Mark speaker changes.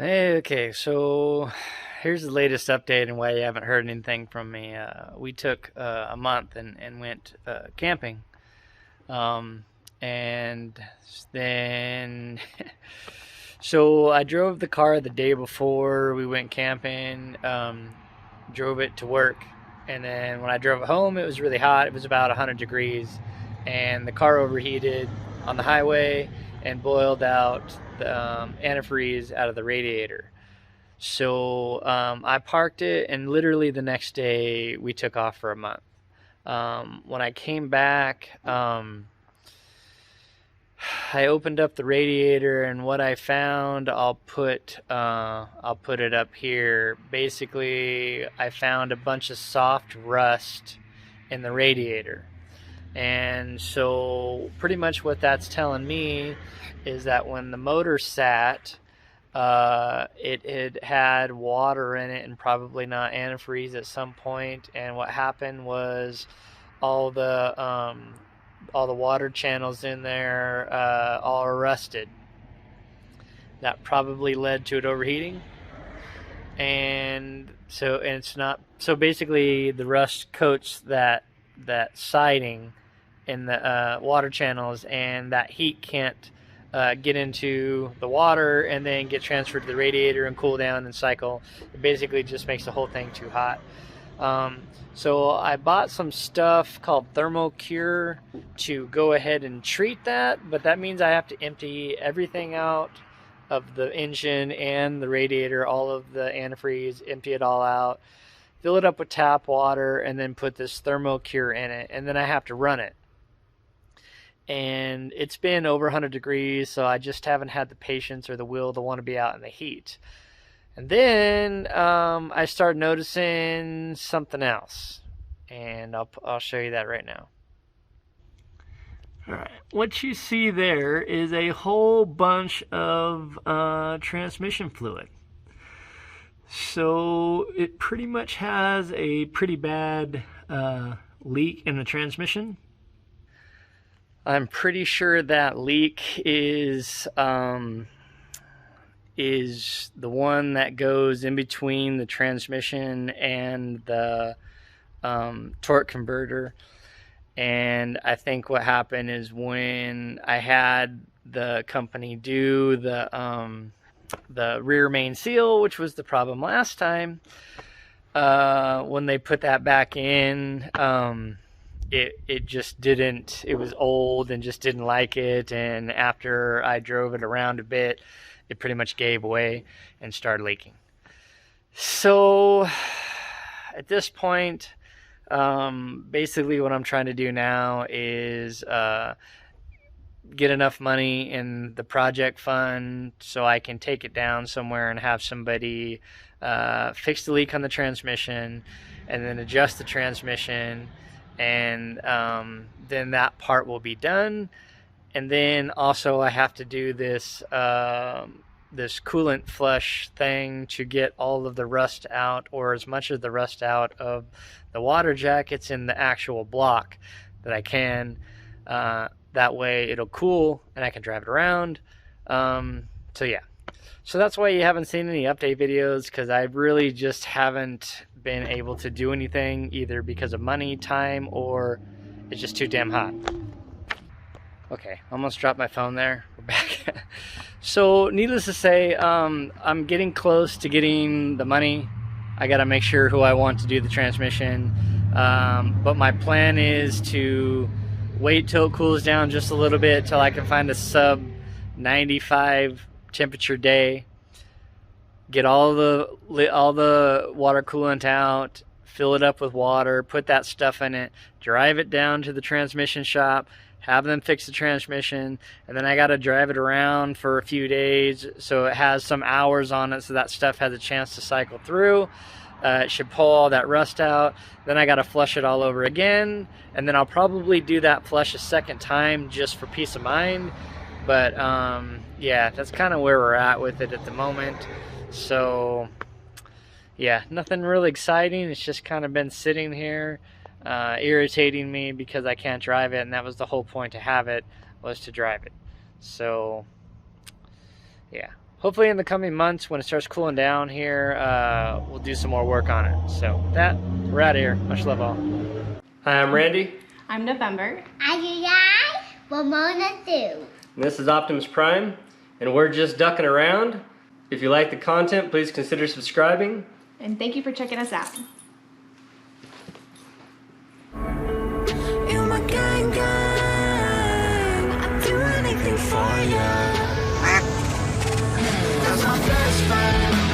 Speaker 1: Hey, okay, so here's the latest update and why you haven't heard anything from me. We took a month and went camping. Um, and then, so I drove the car the day before we went camping, drove it to work. And then when I drove it home, it was really hot. It was about 100 degrees. And the car overheated on the highway and boiled out the antifreeze out of the radiator. So I parked it, and literally the next day we took off for a month. When I came back, I opened up the radiator, and what I found, I'll put it up here. Basically, I found a bunch of soft rust in the radiator. And so, pretty much what that's telling me is that when the motor sat, it had had water in it and probably not antifreeze at some point. And what happened was all the um, all the water channels in there all rusted. That probably led to it overheating. And it's not so basically the rust coats that siding in the water channels, and that heat can't get into the water and then get transferred to the radiator and cool down and cycle. It basically just makes the whole thing too hot. Um, so I bought some stuff called Thermocure to go ahead and treat that, but that means I have to empty everything out of the engine and the radiator, all of the antifreeze, empty it all out, fill it up with tap water, and then put this Thermocure in it, and then I have to run it. And it's been over 100 degrees, so I just haven't had the patience or the will to want to be out in the heat. And then I started noticing something else, and I'll show you that right now. All right, what you see there is a whole bunch of transmission fluid. So it pretty much has a pretty bad leak in the transmission. I'm pretty sure that leak is the one that goes in between the transmission and the torque converter. And I think what happened is when I had the company do the rear main seal, which was the problem last time, when they put that back in, it just didn't. It was old and just didn't like it. And after I drove it around a bit, it pretty much gave way and started leaking. So at this point, basically what I'm trying to do now is get enough money in the project fund so I can take it down somewhere and have somebody fix the leak on the transmission and then adjust the transmission, and then that part will be done. And then also I have to do this this coolant flush thing to get all of the rust out, or as much of the rust out of the water jackets in the actual block that I can. That way it'll cool and I can drive it around. So yeah. So that's why you haven't seen any update videos, because I really just haven't been able to do anything, either because of money, time, or it's just too damn hot. Okay, almost dropped my phone there. We're back. So, needless to say, I'm getting close to getting the money. I gotta make sure who I want to do the transmission. But my plan is to wait till it cools down just a little bit till I can find a sub 95 temperature day. Get all the water coolant out, fill it up with water, put that stuff in it, drive it down to the transmission shop, have them fix the transmission, and then I got to drive it around for a few days so it has some hours on it so that stuff has a chance to cycle through. It should pull all that rust out. Then I got to flush it all over again, and then I'll probably do that flush a second time just for peace of mind. But yeah, that's kind of where we're at with it at the moment. So yeah, nothing really exciting. It's just kind of been sitting here, irritating me because I can't drive it, and that was the whole point to have it, was to drive it. So yeah, hopefully in the coming months when it starts cooling down here, we'll do some more work on it. So with that, we're out of here. Much love all. Hi, I'm Randy.
Speaker 2: I'm November.
Speaker 3: I'm July. Ramona too.
Speaker 1: And this is Optimus Prime, and we're just ducking around. If you like the content, please consider subscribing.
Speaker 2: And thank you for checking us out.
Speaker 4: You're my gang, I'd do anything for you. That's my best friend.